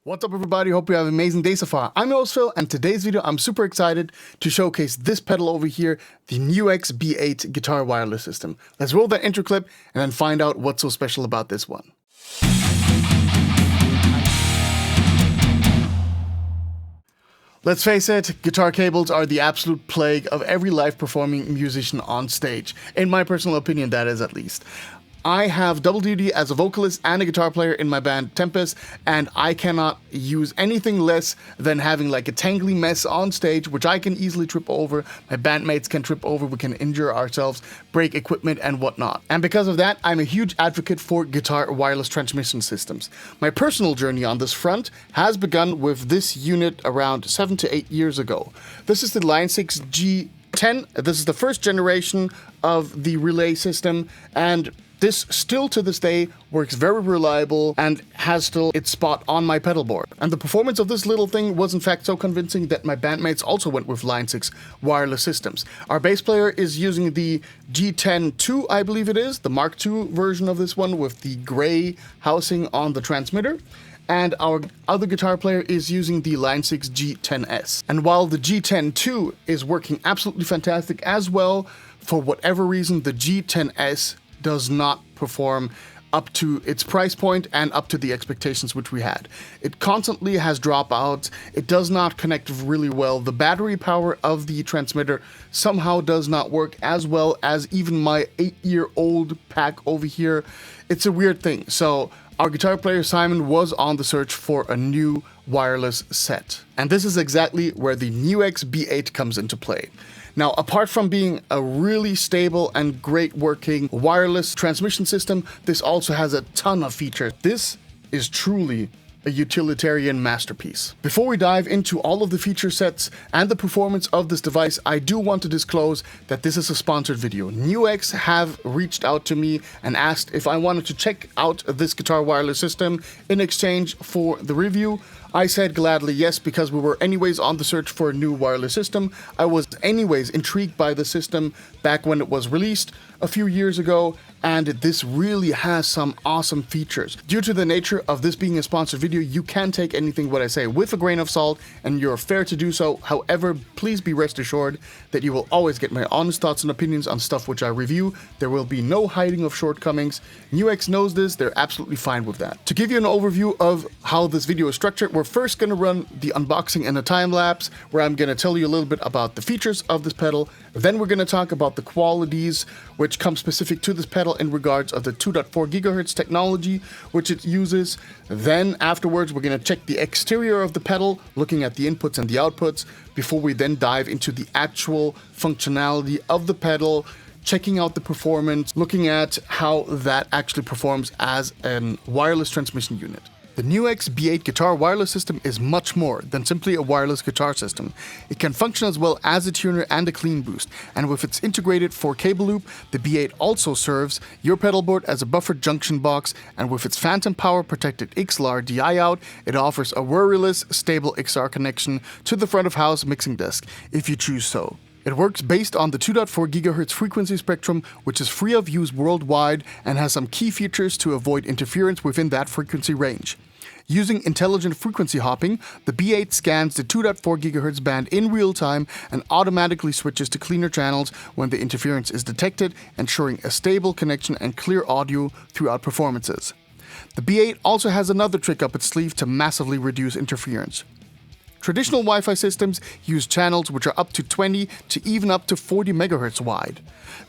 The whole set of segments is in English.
What's up everybody, hope you have an amazing day so far. I'm your host Phil, and today's video I'm super excited to showcase this pedal over here, the NUX B-8 guitar wireless system. Let's roll that intro clip and then find out what's so special about this one. Let's face it, guitar cables are the absolute plague of every live performing musician on stage. In my personal opinion, that is at least. I have double duty as a vocalist and a guitar player in my band Tempest, and I cannot use anything less than having like a tangly mess on stage, which I can easily trip over, my bandmates can trip over, we can injure ourselves, break equipment and whatnot. And because of that, I'm a huge advocate for guitar wireless transmission systems. My personal journey on this front has begun with this unit around 7 to 8 years ago. This is the Line 6 G10. This is the first generation of the relay system, and this still to this day works very reliable and has still its spot on my pedal board. And the performance of this little thing was in fact so convincing that my bandmates also went with Line 6 wireless systems. Our bass player is using the G10-2, I believe it is, the Mark II version of this one with the gray housing on the transmitter. And our other guitar player is using the Line 6 G10S. And while the G10-2 is working absolutely fantastic as well, for whatever reason the G10S does not perform up to its price point and up to the expectations which we had. It constantly has dropouts, it does not connect really well, the battery power of the transmitter somehow does not work as well as even my 8-year-old pack over here. It's a weird thing. So our guitar player Simon was on the search for a new wireless set. And this is exactly where the NUX B-8 comes into play. Now, apart from being a really stable and great working wireless transmission system, this also has a ton of features. This is truly a utilitarian masterpiece. Before we dive into all of the feature sets and the performance of this device, I do want to disclose that this is a sponsored video. NUX have reached out to me and asked if I wanted to check out this guitar wireless system in exchange for the review. I said gladly yes, because we were anyways on the search for a new wireless system. I was anyways intrigued by the system back when it was released a few years ago, and this really has some awesome features. Due to the nature of this being a sponsored video, you can take anything what I say with a grain of salt, and you're fair to do so. However, please be rest assured that you will always get my honest thoughts and opinions on stuff which I review. There will be no hiding of shortcomings. NUX knows this, they're absolutely fine with that. To give you an overview of how this video is structured, we're first going to run the unboxing and a time lapse where I'm going to tell you a little bit about the features of this pedal. Then we're going to talk about the qualities which come specific to this pedal in regards of the 2.4 gigahertz technology which it uses. Then afterwards we're going to check the exterior of the pedal, looking at the inputs and the outputs, before we then dive into the actual functionality of the pedal, checking out the performance, looking at how that actually performs as a wireless transmission unit. The NUX B-8 guitar wireless system is much more than simply a wireless guitar system. It can function as well as a tuner and a clean boost, and with its integrated 4 cable loop, the B-8 also serves your pedal board as a buffered junction box, and with its phantom power protected XLR DI out, it offers a worryless, stable XLR connection to the front of house mixing desk, if you choose so. It works based on the 2.4 GHz frequency spectrum, which is free of use worldwide and has some key features to avoid interference within that frequency range. Using intelligent frequency hopping, the B-8 scans the 2.4 GHz band in real time and automatically switches to cleaner channels when the interference is detected, ensuring a stable connection and clear audio throughout performances. The B-8 also has another trick up its sleeve to massively reduce interference. Traditional Wi-Fi systems use channels which are up to 20 to even up to 40 MHz wide.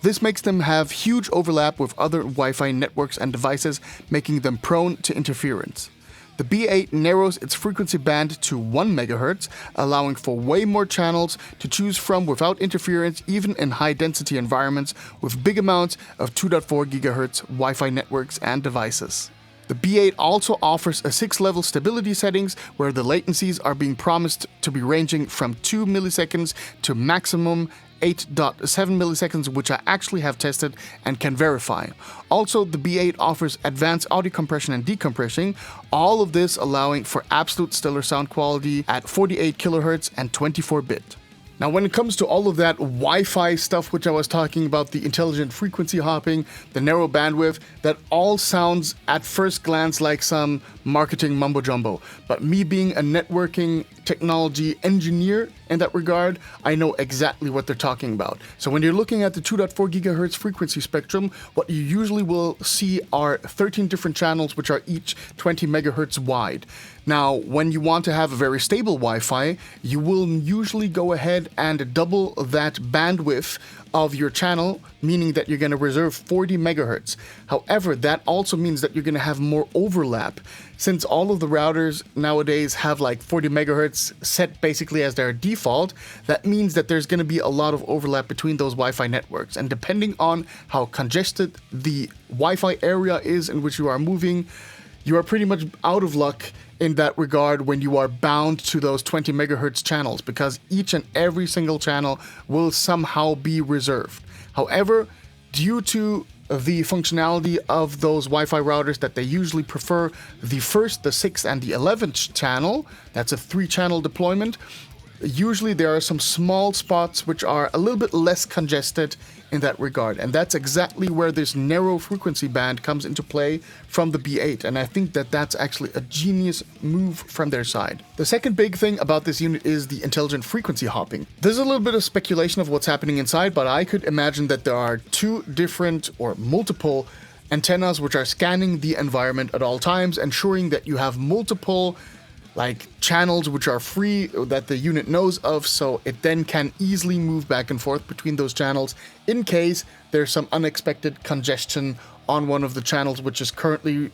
This makes them have huge overlap with other Wi-Fi networks and devices, making them prone to interference. The B-8 narrows its frequency band to 1 MHz, allowing for way more channels to choose from without interference, even in high-density environments with big amounts of 2.4 GHz Wi-Fi networks and devices. The B-8 also offers a 6-level stability settings where the latencies are being promised to be ranging from 2 milliseconds to maximum 8.7 milliseconds, which I actually have tested and can verify. Also, the B-8 offers advanced audio compression and decompression, all of this allowing for absolute stellar sound quality at 48 kHz and 24-bit. Now, when it comes to all of that Wi-Fi stuff, which I was talking about, the intelligent frequency hopping, the narrow bandwidth, that all sounds at first glance like some marketing mumbo jumbo. But me being a networking technology engineer in that regard, I know exactly what they're talking about. So when you're looking at the 2.4 gigahertz frequency spectrum, what you usually will see are 13 different channels, which are each 20 megahertz wide. Now, when you want to have a very stable Wi-Fi, you will usually go ahead and double that bandwidth of your channel, meaning that you're going to reserve 40 megahertz. However, that also means that you're going to have more overlap. Since all of the routers nowadays have like 40 megahertz set basically as their default, that means that there's going to be a lot of overlap between those Wi-Fi networks. And depending on how congested the Wi-Fi area is in which you are moving, you are pretty much out of luck in that regard when you are bound to those 20 megahertz channels, because each and every single channel will somehow be reserved. However, due to the functionality of those Wi-Fi routers that they usually prefer the 1st, the 6th, and the 11th channel, that's a 3-channel deployment, usually there are some small spots which are a little bit less congested in that regard. And that's exactly where this narrow frequency band comes into play from the B8. And I think that that's actually a genius move from their side. The second big thing about this unit is the intelligent frequency hopping. There's a little bit of speculation of what's happening inside, but I could imagine that there are 2 different or multiple antennas which are scanning the environment at all times, ensuring that you have multiple channels which are free that the unit knows of, so it then can easily move back and forth between those channels in case there's some unexpected congestion on one of the channels which is currently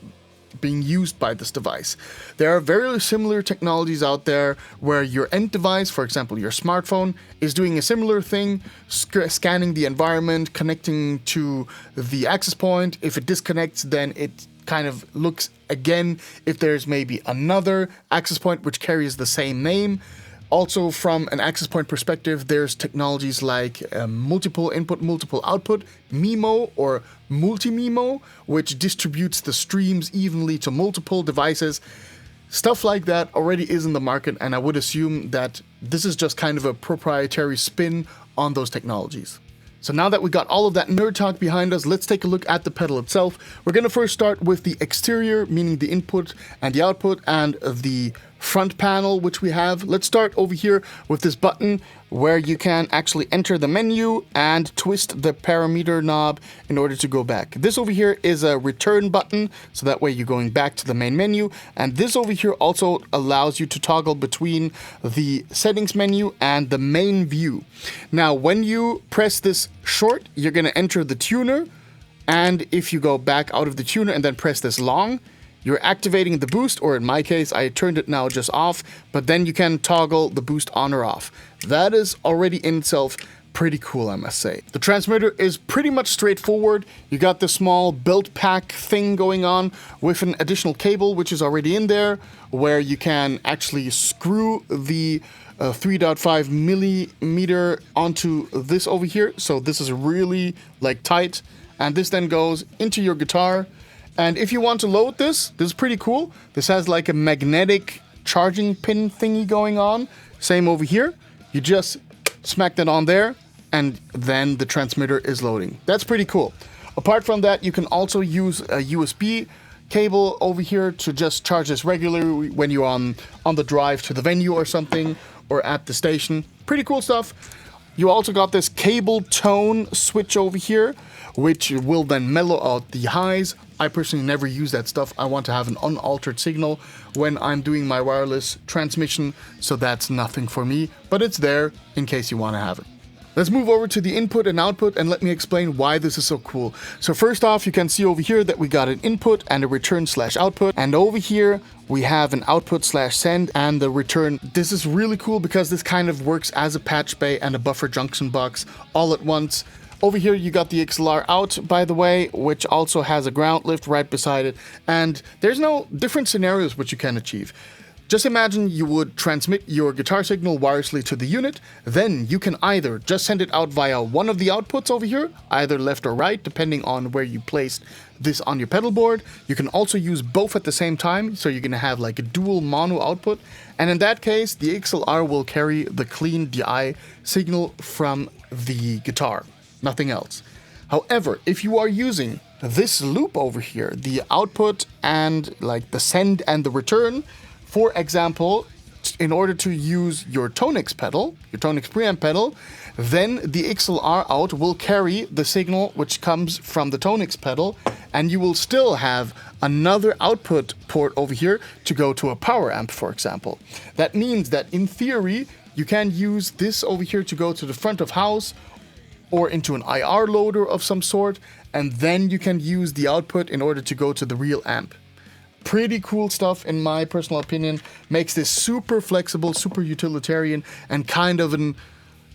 being used by this device. There are very similar technologies out there where your end device, for example your smartphone, is doing a similar thing, scanning the environment, connecting to the access point. If it disconnects, then it kind of looks again if there's maybe another access point which carries the same name. Also, from an access point perspective, there's technologies like multiple input, multiple output, MIMO or multi-MIMO, which distributes the streams evenly to multiple devices. Stuff like that already is in the market, and I would assume that this is just kind of a proprietary spin on those technologies. So now that we got all of that nerd talk behind us, let's take a look at the pedal itself. We're going to first start with the exterior, meaning the input and the output, and the front panel which we have. Let's start over here with this button where you can actually enter the menu and twist the parameter knob in order to go back. This over here is a return button, so that way you're going back to the main menu. And this over here also allows you to toggle between the settings menu and the main view. Now, when you press this short, you're going to enter the tuner. And if you go back out of the tuner and then press this long, you're activating the boost, or in my case, I turned it now just off, but then you can toggle the boost on or off. That is already in itself pretty cool, I must say. The transmitter is pretty much straightforward. You got the small belt pack thing going on with an additional cable, which is already in there, where you can actually screw the 3.5 millimeter onto this over here. So this is really tight, and this then goes into your guitar. And if you want to load this is pretty cool. This has like a magnetic charging pin thingy going on. Same over here. You just smack that on there, and then the transmitter is loading. That's pretty cool. Apart from that, you can also use a USB cable over here to just charge this regularly when you're on the drive to the venue or something, or at the station. Pretty cool stuff. You also got this cable tone switch over here, which will then mellow out the highs. I personally never use that stuff. I want to have an unaltered signal when I'm doing my wireless transmission, so that's nothing for me, but it's there in case you want to have it. Let's move over to the input and output, and let me explain why this is so cool. So first off, you can see over here that we got an input and a return/output, and over here we have an output/send and the return. This is really cool because this kind of works as a patch bay and a buffer junction box all at once. Over here you got the XLR out, by the way, which also has a ground lift right beside it, and there's no different scenarios which you can achieve. Just imagine you would transmit your guitar signal wirelessly to the unit, then you can either just send it out via one of the outputs over here, either left or right, depending on where you placed this on your pedal board. You can also use both at the same time, so you're going to have like a dual mono output, and in that case, the XLR will carry the clean DI signal from the guitar, nothing else. However, if you are using this loop over here, the output and like the send and the return, for example, in order to use your Tonix pedal, your Tonix preamp pedal, then the XLR out will carry the signal which comes from the Tonix pedal, and you will still have another output port over here to go to a power amp, for example. That means that in theory, you can use this over here to go to the front of house or into an IR loader of some sort, and then you can use the output in order to go to the real amp. Pretty cool stuff, in my personal opinion. Makes this super flexible, super utilitarian, and kind of an,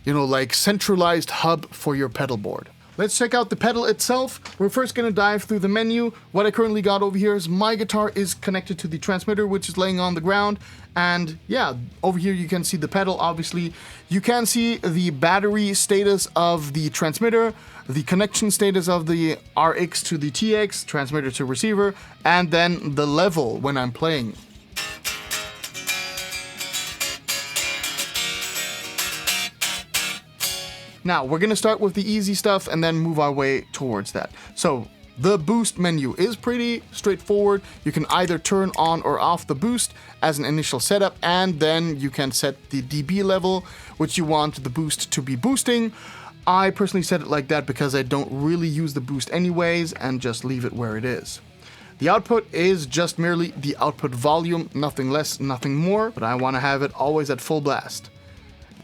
like centralized hub for your pedal board. Let's check out the pedal itself. We're first going to dive through the menu. What I currently got over here is my guitar is connected to the transmitter, which is laying on the ground. And yeah, over here you can see the pedal, obviously. You can see the battery status of the transmitter, the connection status of the RX to the TX, transmitter to receiver, and then the level when I'm playing. Now, we're going to start with the easy stuff and then move our way towards that. So, the boost menu is pretty straightforward. You can either turn on or off the boost as an initial setup, and then you can set the dB level, which you want the boost to be boosting. I personally set it like that because I don't really use the boost anyways, and just leave it where it is. The output is just merely the output volume, nothing less, nothing more, but I want to have it always at full blast.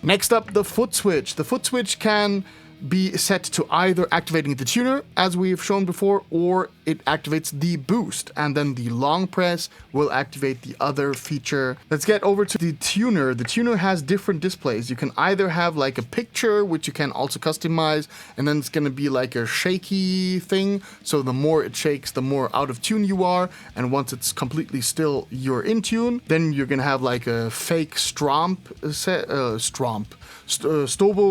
Next up, the foot switch. The foot switch can be set to either activating the tuner, as we've shown before, or it activates the boost, and then the long press will activate the other feature. Let's get over to the tuner. The tuner has different displays. You can either have like a picture, which you can also customize, and then it's going to be like a shaky thing, so the more it shakes, the more out of tune you are, and once it's completely still, you're in tune. Then you're going to have like a fake Stobo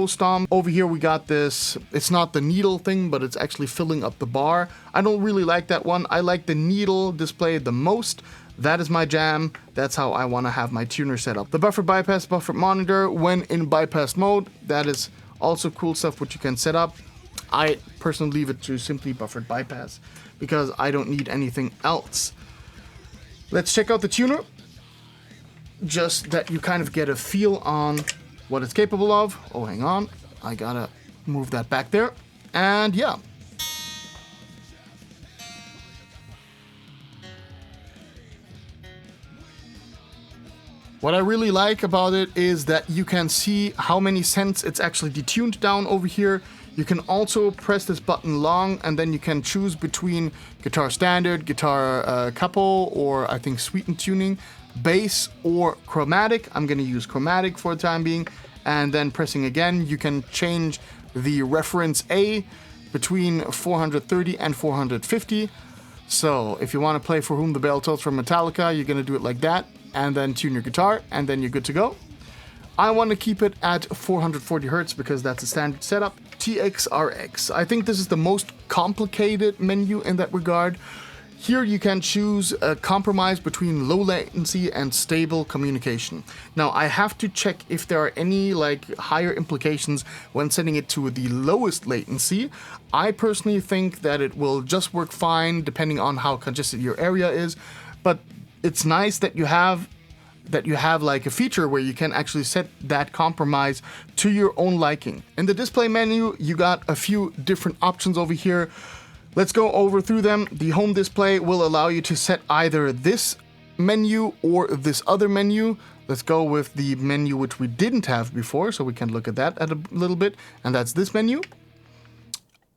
stomp. Over here we got this, it's not the needle thing, but it's actually filling up the bar. I don't really like that one. I like the needle display the most. That is my jam. That's how I want to have my tuner set up. The buffer bypass, buffer monitor when in bypass mode, that is also cool stuff which you can set up. I personally leave it to simply buffered bypass because I don't need anything else. Let's check out the tuner, just that you kind of get a feel on what it's capable of. Oh, hang on. I gotta move that back there. And yeah. What I really like about it is that you can see how many cents it's actually detuned down over here. You can also press this button long, and then you can choose between guitar standard, guitar couple, or I think sweetened tuning, bass, or chromatic. I'm going to use chromatic for the time being. And then pressing again, you can change the reference A between 430 and 450. So if you want to play For Whom the Bell Tolls from Metallica, you're going to do it like that, and then tune your guitar, and then you're good to go. I want to keep it at 440 Hertz because that's a standard setup. TXRX. I think this is the most complicated menu in that regard. Here you can choose a compromise between low latency and stable communication. Now I have to check if there are any like higher implications when setting it to the lowest latency. I personally think that it will just work fine depending on how congested your area is, but it's nice that you have like a feature where you can actually set that compromise to your own liking. In the display menu, you got a few different options over here. Let's go over through them. The home display will allow you to set either this menu or this other menu. Let's go with the menu which we didn't have before, so we can look at that a little bit, and that's this menu.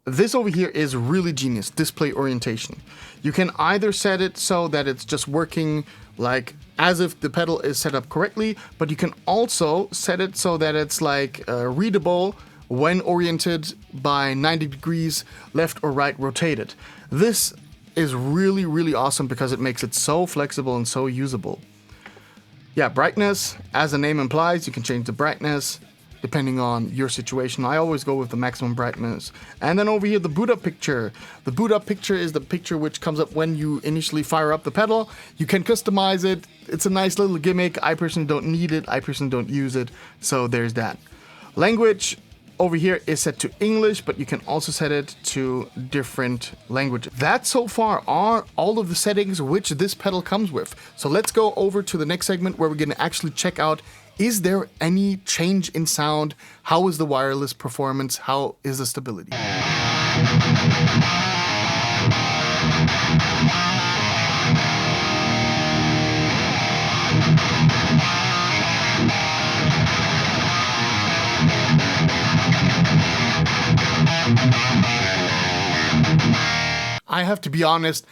This over here is really genius, display orientation. You can either set it so that it's just working like as if the pedal is set up correctly, but you can also set it so that it's like readable when oriented by 90 degrees left or right rotated. This is really, really awesome because it makes it so flexible and so usable. Yeah, brightness, as the name implies, you can change the brightness depending on your situation. I always go with the maximum brightness. And then over here, the boot up picture. The boot up picture is the picture which comes up when you initially fire up the pedal. You can customize it. It's a nice little gimmick. I personally don't need it. I personally don't use it. So there's that. Language over here is set to English, but you can also set it to different languages. That so far are all of the settings which this pedal comes with. So let's go over to the next segment where we're going to actually check out, is there any change in sound? How is the wireless performance? How is the stability? I have to be honest,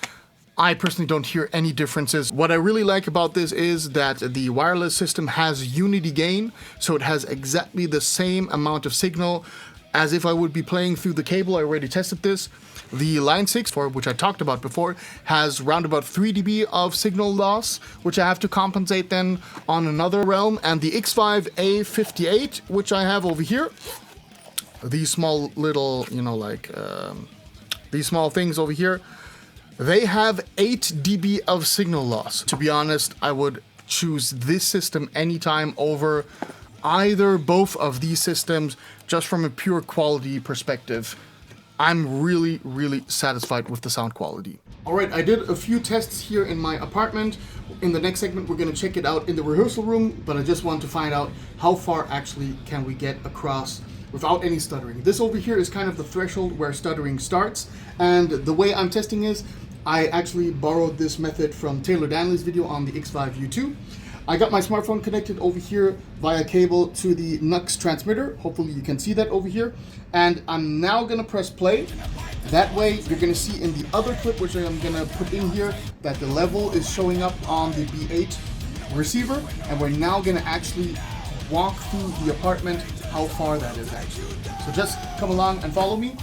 I personally don't hear any differences. What I really like about this is that the wireless system has unity gain, so it has exactly the same amount of signal as if I would be playing through the cable. I already tested this. The Line 6, for which I talked about before, has round about 3 dB of signal loss, which I have to compensate then on another realm. And the X5A58, which I have over here, these small little, these small things over here, they have 8 dB of signal loss. To be honest, I would choose this system anytime over either both of these systems, just from a pure quality perspective. I'm really, really satisfied with the sound quality. All right, I did a few tests here in my apartment. In the next segment, we're gonna check it out in the rehearsal room, but I just want to find out how far actually can we get across without any stuttering. This over here is kind of the threshold where stuttering starts, and the way I'm testing is I actually borrowed this method from Taylor Danley's video on the X5U2. I got my smartphone connected over here via cable to the NUX transmitter. Hopefully you can see that over here. And I'm now gonna press play. That way you're gonna see in the other clip, which I'm gonna put in here, that the level is showing up on the B8 receiver. And we're now gonna actually walk through the apartment, how far that is actually. So just come along and follow me.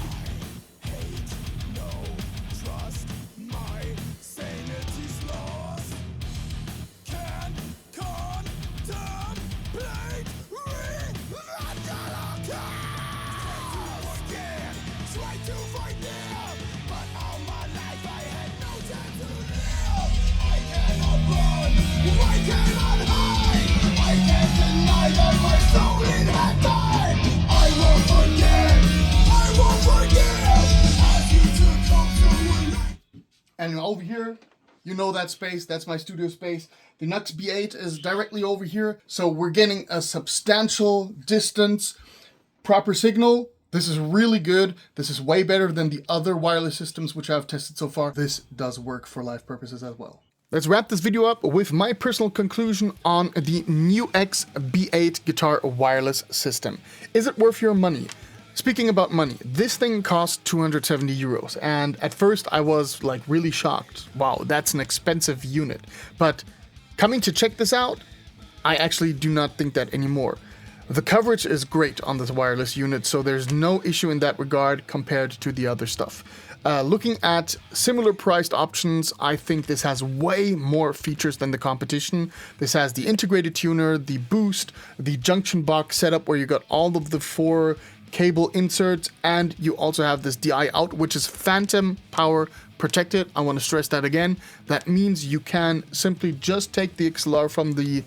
And over here, you know that space, that's my studio space. The NUX B-8 is directly over here, so we're getting a substantial distance, proper signal. This is really good. This is way better than the other wireless systems which I've tested so far. This does work for live purposes as well. Let's wrap this video up with my personal conclusion on the NUX B-8 guitar wireless system. Is it worth your money? Speaking about money, this thing cost 270 euros, and at first I was like really shocked. Wow, that's an expensive unit. But coming to check this out, I actually do not think that anymore. The coverage is great on this wireless unit, so there's no issue in that regard compared to the other stuff. Looking at similar priced options, I think this has way more features than the competition. This has the integrated tuner, the boost, the junction box setup where you got all of the 4 cable inserts, and you also have this DI out, which is phantom power protected. I want to stress that again. That means you can simply just take the XLR from the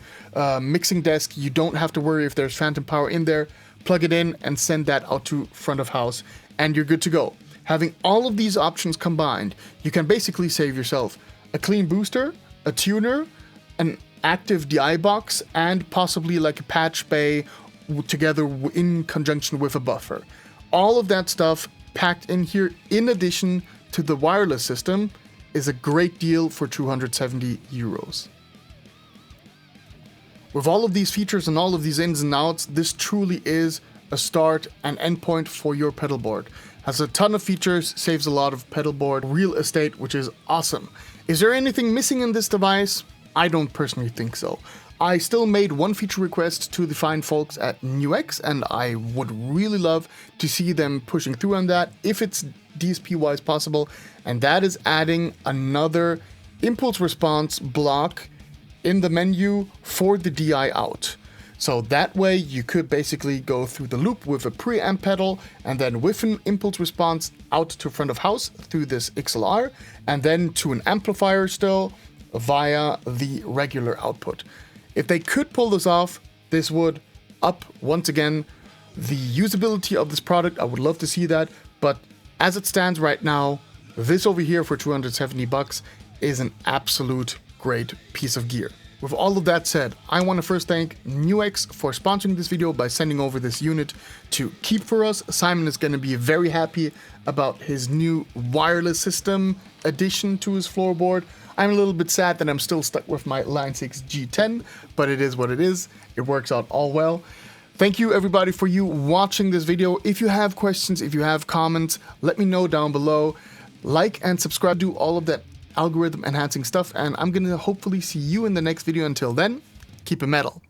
mixing desk. You don't have to worry if there's phantom power in there. Plug it in and send that out to front of house, and you're good to go. Having all of these options combined, you can basically save yourself a clean booster, a tuner, an active DI box, and possibly like a Patchbay together in conjunction with a buffer. All of that stuff packed in here, in addition to the wireless system, is a great deal for 270 euros. With all of these features and all of these ins and outs, this truly is a start and endpoint for your pedal board. Has a ton of features, saves a lot of pedal board real estate, which is awesome. Is there anything missing in this device? I don't personally think so. I still made one feature request to the fine folks at NUX, and I would really love to see them pushing through on that if it's DSP-wise possible, and that is adding another impulse response block in the menu for the DI out. So that way you could basically go through the loop with a preamp pedal and then with an impulse response out to front of house through this XLR and then to an amplifier still via the regular output. If they could pull this off, this would up once again the usability of this product. I would love to see that, but as it stands right now, this over here for $270 is an absolute great piece of gear. With all of that said, I want to first thank NUX for sponsoring this video by sending over this unit to keep for us. Simon is going to be very happy about his new wireless system addition to his floorboard. I'm a little bit sad that I'm still stuck with my Line 6 G10, but it is what it is. It works out all well. Thank you everybody for you watching this video. If you have questions, if you have comments, let me know down below. Like and subscribe, do all of that algorithm enhancing stuff, and I'm gonna hopefully see you in the next video. Until then, keep it metal.